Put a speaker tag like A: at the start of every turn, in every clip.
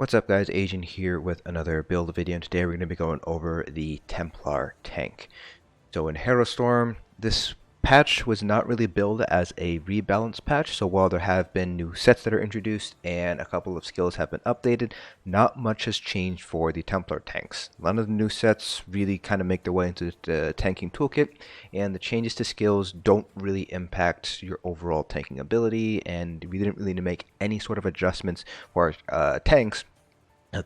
A: What's up guys, Agent here with another build video, and today we're going to be going over the Templar tank. So in Harrowstorm, this patch was not really billed as a rebalance patch, so while there have been new sets that are introduced and a couple of skills have been updated, not much has changed for the Templar tanks. None of the new sets really kind of make their way into the tanking toolkit, and the changes to skills don't really impact your overall tanking ability, and we didn't really need to make any sort of adjustments for tanks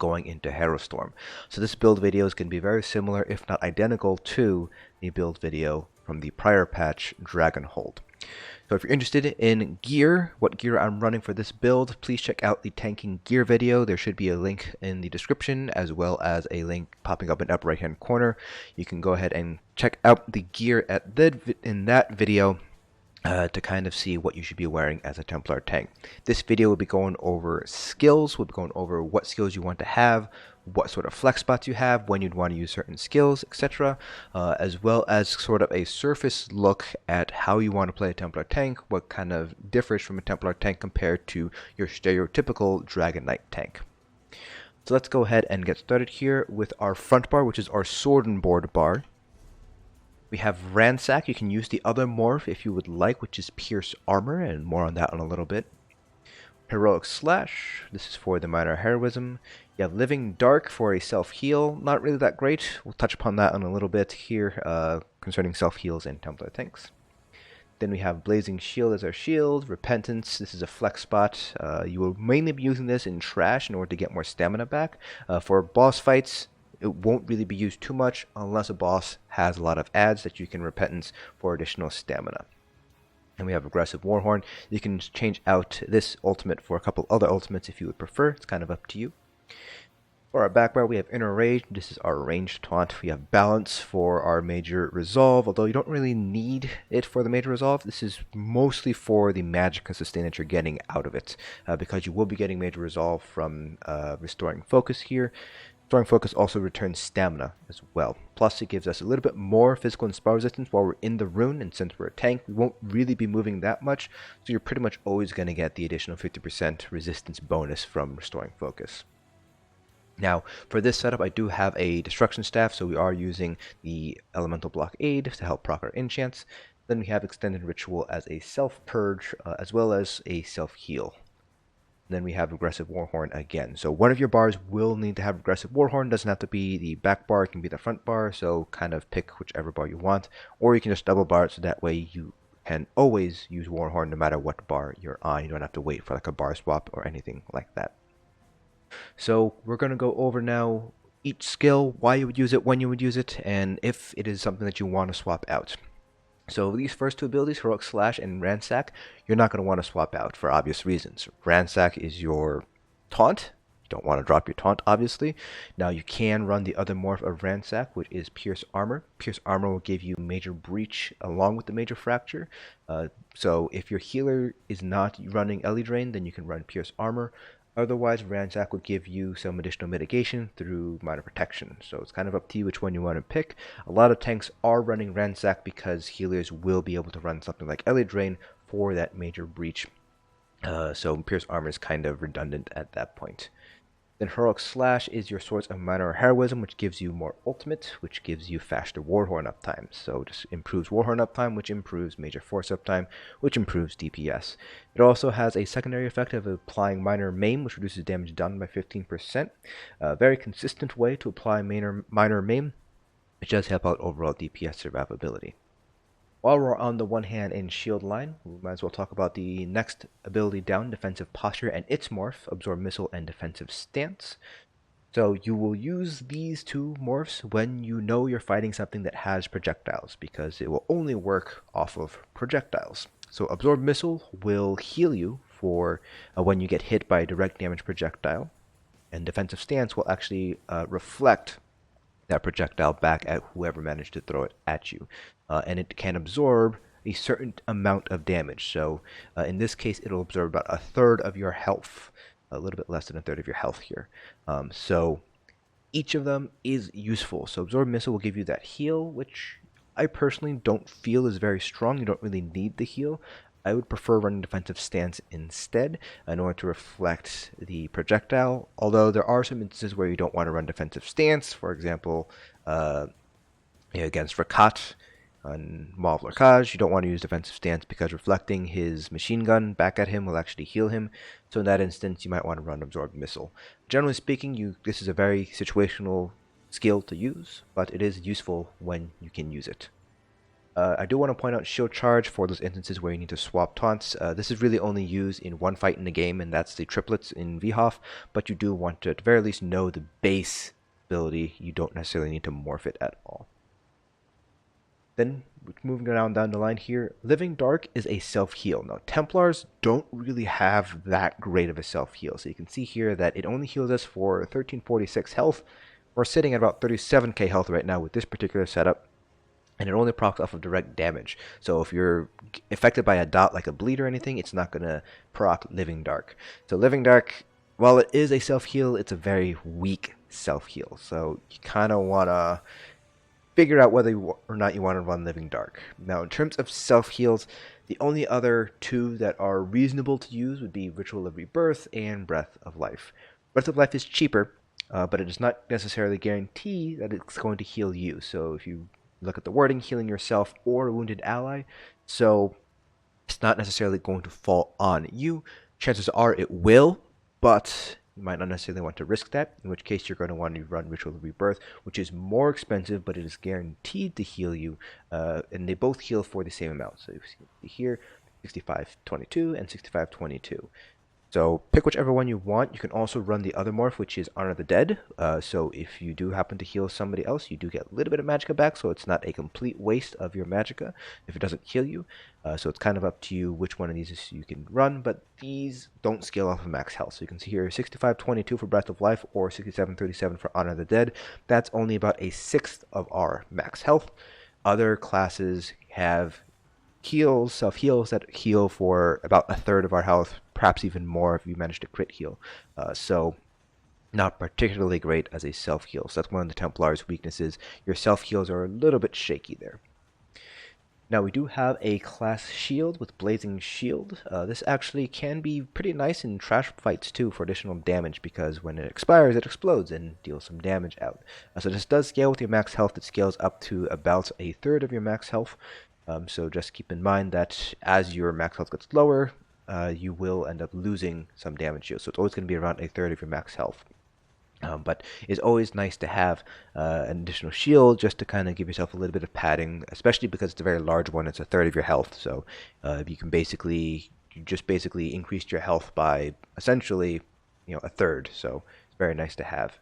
A: going into Harrowstorm. So this build video is going to be very similar, if not identical, to the build video from the prior patch, Dragonhold. So if you're interested in gear, what gear I'm running for this build, please check out the tanking gear video. There should be a link in the description, as well as a link popping up in the upper right hand corner. You can go ahead and check out the gear in that video to kind of see what you should be wearing as a Templar tank. This video will be going over skills, we'll be going over what skills you want to have, what sort of flex spots you have, when you'd want to use certain skills, etc. As well as sort of a surface look at how you want to play a Templar tank, what kind of differs from a Templar tank compared to your stereotypical Dragon Knight tank. So let's go ahead and get started here with our front bar, which is our sword and board bar. We have Ransack. You can use the other morph if you would like, which is Pierce Armor, and more on that in a little bit. Heroic Slash. This is for the minor heroism. You have Living Dark for a self-heal. Not really that great. We'll touch upon that in a little bit here concerning self-heals and Templar tanks. Then we have Blazing Shield as our shield. Repentance. This is a flex spot. You will mainly be using this in trash in order to get more stamina back. For boss fights, it won't really be used too much unless a boss has a lot of adds that you can repentance for additional stamina. And we have Aggressive Warhorn. You can change out this ultimate for a couple other ultimates if you would prefer. It's kind of up to you. For our backbar, we have Inner Rage. This is our ranged taunt. We have Balance for our major resolve, although you don't really need it for the major resolve. This is mostly for the magic and sustain that you're getting out of it, because you will be getting major resolve from restoring focus here. Restoring focus also returns stamina as well. Plus, it gives us a little bit more physical and spell resistance while we're in the rune, and since we're a tank, we won't really be moving that much, so you're pretty much always going to get the additional 50% resistance bonus from restoring focus. Now, for this setup, I do have a destruction staff, so we are using the elemental blockade to help proc our enchants. Then we have extended ritual as a self-purge, as well as a self-heal. Then we have Aggressive Warhorn again. So one of your bars will need to have Aggressive Warhorn. Doesn't have to be the back bar, it can be the front bar, so kind of pick whichever bar you want. Or you can just double bar it, so that way you can always use Warhorn no matter what bar you're on. You don't have to wait for like a bar swap or anything like that. So we're going to go over now each skill, why you would use it, when you would use it, and if it is something that you want to swap out. So these first two abilities, Heroic Slash and Ransack, you're not going to want to swap out for obvious reasons. Ransack is your taunt. You don't want to drop your taunt, obviously. Now you can run the other morph of Ransack, which is Pierce Armor. Pierce Armor will give you Major Breach along with the Major Fracture. So if your healer is not running Ellie Drain, then you can run Pierce Armor. Otherwise, Ransack would give you some additional mitigation through minor protection. So it's kind of up to you which one you want to pick. A lot of tanks are running Ransack because healers will be able to run something like Ellie Drain for that major breach. So Pierce Armor is kind of redundant at that point. Then Heroic Slash is your source of minor heroism, which gives you more ultimate, which gives you faster Warhorn uptime. So it just improves Warhorn uptime, which improves major force uptime, which improves DPS. It also has a secondary effect of applying minor maim, which reduces damage done by 15%. A very consistent way to apply minor maim, which does help out overall DPS survivability. While we're on the one hand and shield line, we might as well talk about the next ability down, Defensive Posture, and its morph, Absorb Missile and Defensive Stance. So you will use these two morphs when you know you're fighting something that has projectiles, because it will only work off of projectiles. So Absorb Missile will heal you for when you get hit by a direct damage projectile, and Defensive Stance will actually reflect that projectile back at whoever managed to throw it at you. And it can absorb a certain amount of damage. So in this case, it'll absorb about a third of your health, a little bit less than a third of your health here. So each of them is useful. So Absorb Missile will give you that heal, which I personally don't feel is very strong. You don't really need the heal. I would prefer running defensive stance instead in order to reflect the projectile, although there are some instances where you don't want to run defensive stance. For example, against Rakat on Maul Blocage, you don't want to use defensive stance because reflecting his machine gun back at him will actually heal him. So in that instance, you might want to run Absorbed Missile. Generally speaking, this is a very situational skill to use, but it is useful when you can use it. I do want to point out Shield Charge for those instances where you need to swap taunts. This is really only used in one fight in the game, and that's the triplets in VHOF, but you do want to at the very least know the base ability. You don't necessarily need to morph it at all. Then, moving down the line here, Living Dark is a self-heal. Now, Templars don't really have that great of a self-heal, so you can see here that it only heals us for 1346 health. We're sitting at about 37k health right now with this particular setup, and it only procs off of direct damage. So if you're affected by a dot like a bleed or anything, it's not going to proc Living Dark. So Living Dark, while it is a self-heal, it's a very weak self-heal. So you kind of want to figure out whether or not you want to run Living Dark. Now, in terms of self-heals, the only other two that are reasonable to use would be Ritual of Rebirth and Breath of Life. Breath of Life is cheaper, but it does not necessarily guarantee that it's going to heal you. So if you look at the wording, healing yourself or a wounded ally, so it's not necessarily going to fall on you. Chances are it will, but you might not necessarily want to risk that, in which case you're going to want to run Ritual of Rebirth, which is more expensive, but it is guaranteed to heal you, and they both heal for the same amount. So you see here, 6522 and 6522. So pick whichever one you want. You can also run the other morph, which is Honor the Dead. So if you do happen to heal somebody else, you do get a little bit of magicka back, so it's not a complete waste of your magicka if it doesn't heal you. So it's kind of up to you which one of these you can run, but these don't scale off of max health. So you can see here 6522 for Breath of Life or 6737 for Honor the Dead. That's only about a sixth of our max health. Other classes have heals, self-heals that heal for about a third of our health, perhaps even more if you manage to crit heal. So not particularly great as a self-heal. So that's one of the Templar's weaknesses. Your self-heals are a little bit shaky there. Now we do have a class shield with Blazing Shield. This actually can be pretty nice in trash fights too for additional damage, because when it expires it explodes and deals some damage out. So this does scale with your max health. It scales up to about a third of your max health. So just keep in mind that as your max health gets lower, you will end up losing some damage shield. So it's always going to be around a third of your max health. But it's always nice to have an additional shield just to kind of give yourself a little bit of padding, especially because it's a very large one. It's a third of your health. So you can basically increase your health by essentially, a third. So it's very nice to have.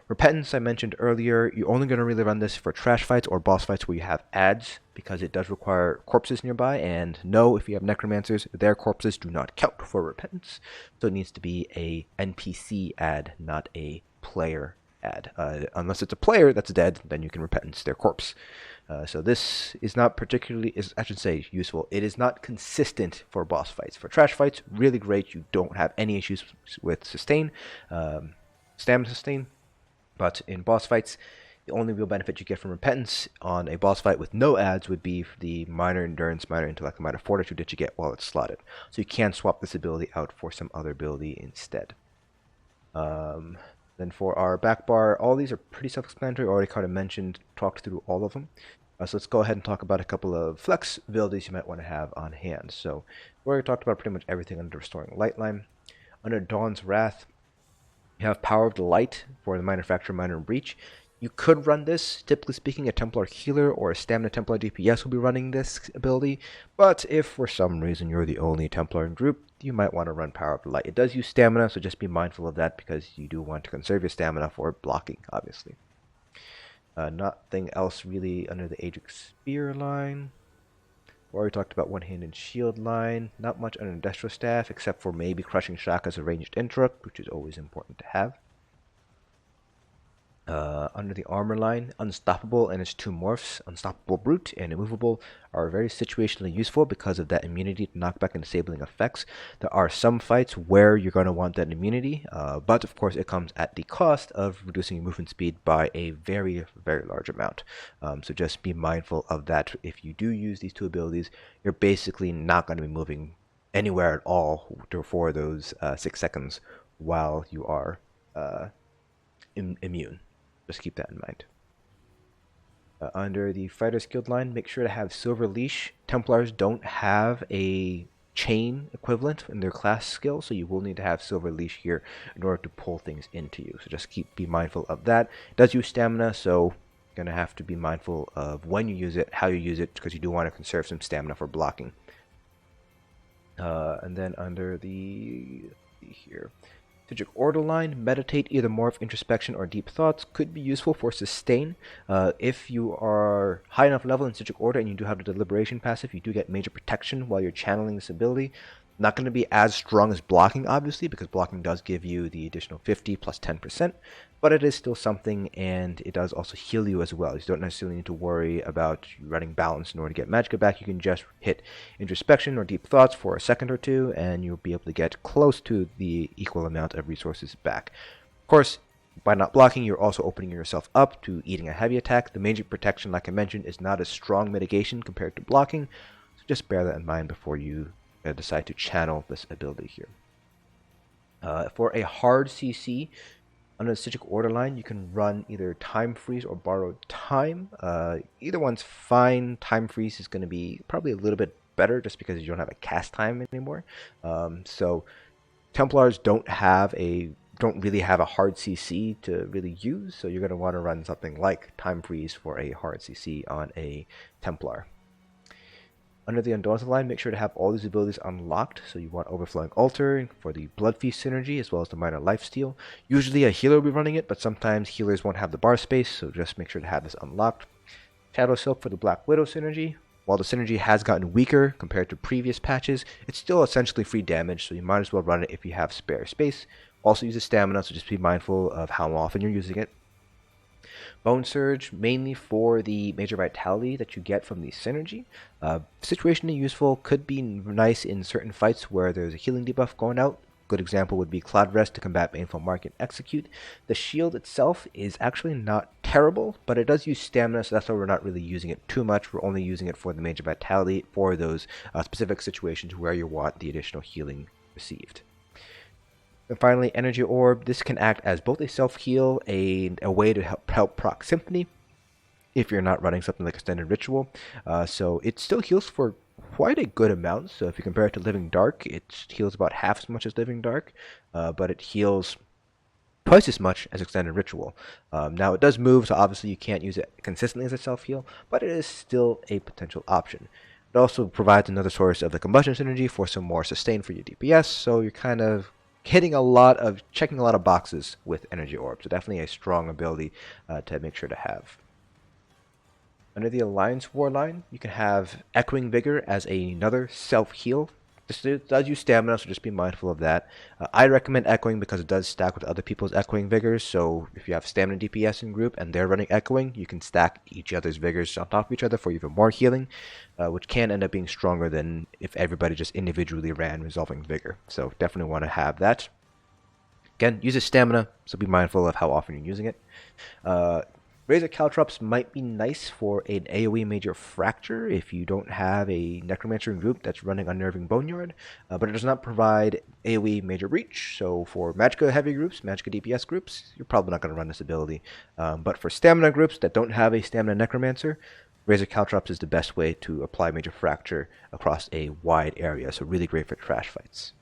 A: Repentance, I mentioned earlier, you're only going to really run this for trash fights or boss fights where you have adds, because it does require corpses nearby, and no, if you have necromancers, their corpses do not count for repentance, so it needs to be a NPC add, not a player add. Unless it's a player that's dead, then you can repentance their corpse. So this is not particularly, I should say, useful. It is not consistent for boss fights. For trash fights, really great. You don't have any issues with sustain, stamina sustain. But in boss fights, the only real benefit you get from repentance on a boss fight with no adds would be the minor endurance, minor intellect, and minor fortitude that you get while it's slotted. So you can swap this ability out for some other ability instead. Then for our backbar, all these are pretty self-explanatory. I already kind of talked through all of them. So let's go ahead and talk about a couple of flex abilities you might want to have on hand. So we already talked about pretty much everything under Restoring Lightline. Under Dawn's Wrath, you have Power of the Light for the Minor Fracture, Minor Breach. You could run this. Typically speaking, a Templar Healer or a Stamina Templar DPS will be running this ability, but if for some reason you're the only Templar in group, you might want to run Power of the Light. It does use stamina, so just be mindful of that, because you do want to conserve your stamina for blocking, obviously. Nothing else really under the Aegis Spear line. We already talked about One-Handed Shield line. Not much under Industrial Staff, except for maybe Crushing Shock as a ranged interrupt, which is always important to have. Under the armor line, Unstoppable and its two morphs, Unstoppable Brute and Immovable, are very situationally useful because of that immunity to knockback and disabling effects. There are some fights where you're going to want that immunity, but of course it comes at the cost of reducing your movement speed by a very, very large amount. So just be mindful of that. If you do use these two abilities, you're basically not going to be moving anywhere at all for those 6 seconds while you are immune. Just keep that in mind. Under the Fighter's Guild line, make sure to have Silver Leash. Templars don't have a chain equivalent in their class skill, so you will need to have Silver Leash here in order to pull things into you. So just be mindful of that. It does use stamina, so you're going to have to be mindful of when you use it, how you use it, because you do want to conserve some stamina for blocking. And then under the here, Strategic Order line, Meditate, either Morph, Introspection, or Deep Thoughts could be useful for Sustain. If you are high enough level in Strategic Order and you do have the Deliberation passive, you do get major protection while you're channeling this ability. Not going to be as strong as blocking, obviously, because blocking does give you the additional 50 plus 10%, but it is still something, and it does also heal you as well. You don't necessarily need to worry about running balance in order to get Magicka back. You can just hit Introspection or Deep Thoughts for a second or two, and you'll be able to get close to the equal amount of resources back. Of course, by not blocking, you're also opening yourself up to eating a heavy attack. The Magic Protection, like I mentioned, is not a strong mitigation compared to blocking, so just bear that in mind before you decide to channel this ability here. For a hard CC, under the Strategic Order line, you can run either Time Freeze or Borrowed Time. Either one's fine. Time Freeze is going to be probably a little bit better just because you don't have a cast time anymore. So Templars don't really have a hard CC to really use, so you're going to want to run something like Time Freeze for a hard CC on a Templar. Under the Undaunted line, make sure to have all these abilities unlocked. So you want Overflowing Altar for the Blood Feast synergy, as well as the Minor Lifesteal. Usually a healer will be running it, but sometimes healers won't have the bar space, so just make sure to have this unlocked. Shadow Silk for the Black Widow synergy. While the synergy has gotten weaker compared to previous patches, it's still essentially free damage, so you might as well run it if you have spare space. Also uses stamina, so just be mindful of how often you're using it. Bone Surge, mainly for the major vitality that you get from the synergy. Situationally useful, could be nice in certain fights where there's a healing debuff going out. Good example would be Cloud Rest to combat Baneful Mark and Execute. The shield itself is actually not terrible, but it does use stamina, so that's why we're not really using it too much. We're only using it for the major vitality for those specific situations where you want the additional healing received. And finally, Energy Orb. This can act as both a self-heal, a way to help proc Symphony, if you're not running something like Extended Ritual. So it still heals for quite a good amount. So if you compare it to Living Dark, it heals about half as much as Living Dark, but it heals twice as much as Extended Ritual. Now it does move, so obviously you can't use it consistently as a self-heal, but it is still a potential option. It also provides another source of the Combustion synergy for some more sustain for your DPS, so you're kind of checking a lot of boxes with Energy Orb. So definitely a strong ability to make sure to have. Under the Alliance War line, you can have Echoing Vigor as another self-heal. This does use stamina, so just be mindful of that. I recommend Echoing because it does stack with other people's Echoing Vigors, so if you have stamina DPS in group and they're running Echoing, you can stack each other's Vigors on top of each other for even more healing, which can end up being stronger than if everybody just individually ran Resolving Vigor. So definitely want to have that. Again, uses stamina, so be mindful of how often you're using it. Razor Caltrops might be nice for an AoE Major Fracture if you don't have a Necromancer in group that's running Unnerving Boneyard, but it does not provide AoE Major Reach, so for Magicka heavy groups, Magicka DPS groups, you're probably not going to run this ability. But for Stamina groups that don't have a Stamina Necromancer, Razor Caltrops is the best way to apply Major Fracture across a wide area, so really great for trash fights.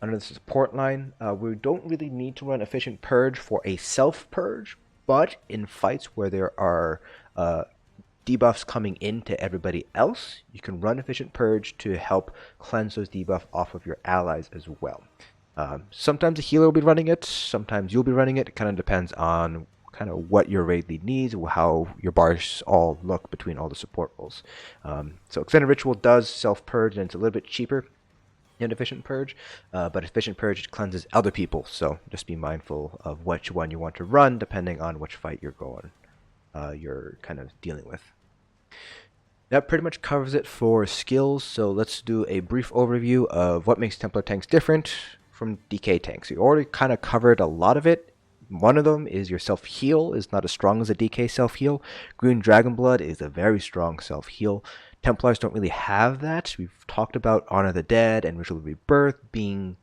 A: Under the support line, we don't really need to run Efficient Purge for a Self-purge, but in fights where there are debuffs coming into everybody else, you can run Efficient Purge to help cleanse those debuffs off of your allies as well. Sometimes a healer will be running it, sometimes you'll be running it. It kind of depends on kind of what your raid lead needs, how your bars all look between all the support roles. So Extended Ritual does Self-purge, and it's a little bit cheaper. and efficient purge, but efficient purge cleanses other people, so just be mindful of which one you want to run depending on which fight you're kind of dealing with. That pretty much covers it for skills, so let's do a brief overview of what makes Templar tanks different from DK tanks. You already kind of covered a lot of it. One of them is your self-heal is not as strong as a DK self-heal. Green Dragonblood is a very strong self-heal. Templars don't really have that. We've talked about Honor the Dead and Ritual Rebirth being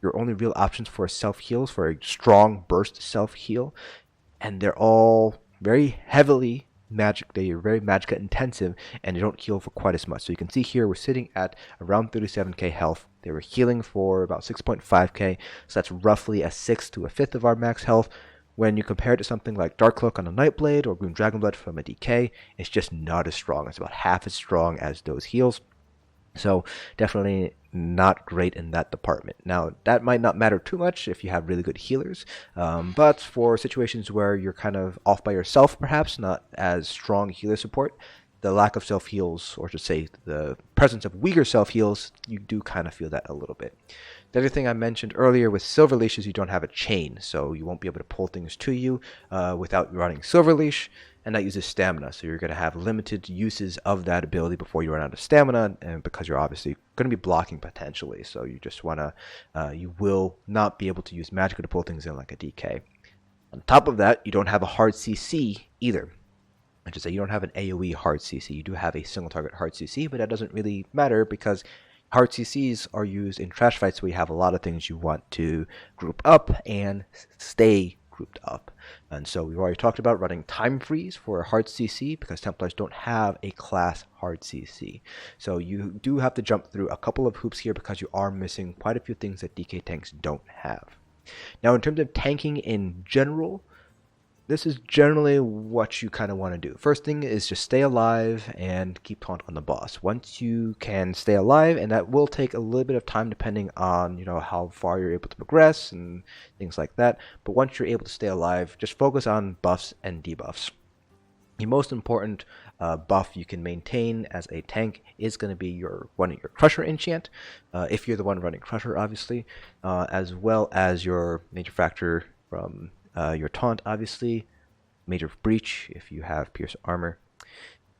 A: your only real options for self-heals, for a strong burst self-heal. And they're all very heavily magic. They are very magicka intensive, and they don't heal for quite as much. So you can see here we're sitting at around 37k health. They were healing for about 6.5k, so that's roughly a sixth to a fifth of our max health. When you compare it to something like Dark Cloak on a Nightblade or Green Dragonblood from a DK, it's just not as strong. It's about half as strong as those heals. So definitely not great in that department. Now, that might not matter too much if you have really good healers, but for situations where you're kind of off by yourself, perhaps not as strong healer support, the lack of self-heals, or to say the presence of weaker self-heals, you do kind of feel that a little bit. The other thing I mentioned earlier with Silver Leash is you don't have a chain, so you won't be able to pull things to you without running Silver Leash, and that uses stamina, so you're going to have limited uses of that ability before you run out of stamina, and because you're obviously going to be blocking potentially, so you just want to, you will not be able to use Magicka to pull things in like a DK. On top of that, you don't have a hard CC either. I should say you don't have an AoE hard CC. You do have a single target hard CC, but that doesn't really matter because hard CCs are used in trash fights where you have a lot of things you want to group up and stay grouped up. And so we've already talked about running time freeze for a hard CC because Templars don't have a class hard CC. So you do have to jump through a couple of hoops here because you are missing quite a few things that DK tanks don't have. Now in terms of tanking in general, this is generally what you kind of want to do. First thing is just stay alive and keep taunt on the boss. Once you can stay alive, and that will take a little bit of time depending on how far you're able to progress and things like that. But once you're able to stay alive, just focus on buffs and debuffs. The most important buff you can maintain as a tank is going to be your Crusher enchant, if you're the one running Crusher, obviously, as well as your Major Fracture from your taunt, obviously, Major Breach if you have Pierce Armor.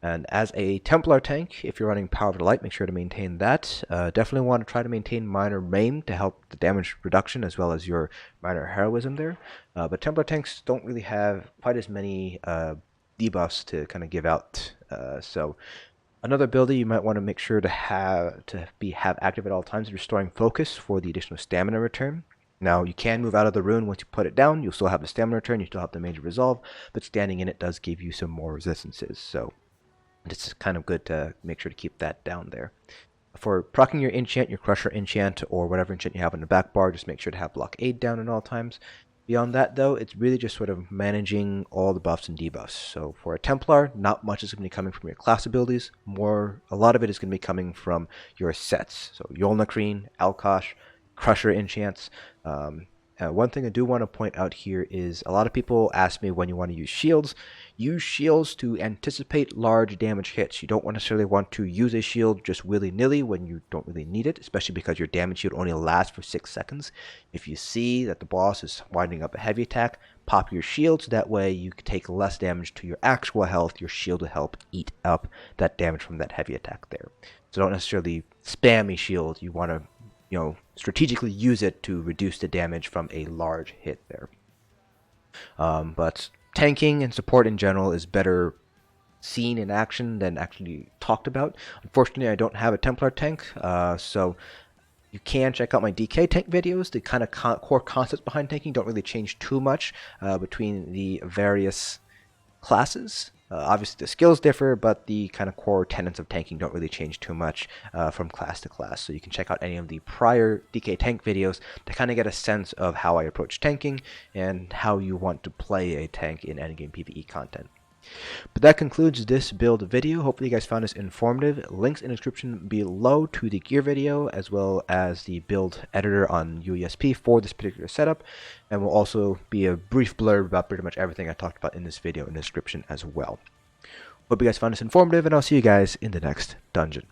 A: And as a Templar tank, if you're running Power of the Light, make sure to maintain that. Definitely want to try to maintain Minor Maim to help the damage reduction as well as your Minor Heroism there. But Templar tanks don't really have quite as many debuffs to kind of give out. So another ability you might want to make sure to have active at all times is Restoring Focus for the additional stamina return. Now, you can move out of the rune once you put it down. You'll still have the stamina return, you still have the major resolve, but standing in it does give you some more resistances. So it's kind of good to make sure to keep that down there. For proccing your enchant, your Crusher enchant, or whatever enchant you have on the back bar, just make sure to have Blockade down at all times. Beyond that, though, it's really just sort of managing all the buffs and debuffs. So for a Templar, not much is going to be coming from your class abilities. A lot of it is going to be coming from your sets. So Yolnahkriin, Alkosh, Crusher enchants. One thing I do want to point out here is a lot of people ask me when you want to use shields. Use shields to anticipate large damage hits. You don't necessarily want to use a shield just willy-nilly when you don't really need it, especially because your damage shield only lasts for 6 seconds. If you see that the boss is winding up a heavy attack, pop your shields. That way you can take less damage to your actual health. Your shield will help eat up that damage from that heavy attack there. So don't necessarily spam a shield. You want to strategically use it to reduce the damage from a large hit there. But tanking and support in general is better seen in action than actually talked about. Unfortunately, I don't have a Templar tank, so you can check out my DK tank videos. The kind of core concepts behind tanking don't really change too much between the various classes. Obviously the skills differ, but the kind of core tenets of tanking don't really change too much from class to class. So you can check out any of the prior DK tank videos to kind of get a sense of how I approach tanking and how you want to play a tank in endgame PvE content. But that concludes this build video. Hopefully you guys found this informative. Links in the description below to the gear video as well as the build editor on UESP for this particular setup. And will also be a brief blurb about pretty much everything I talked about in this video in the description as well. Hope you guys found this informative, and I'll see you guys in the next dungeon.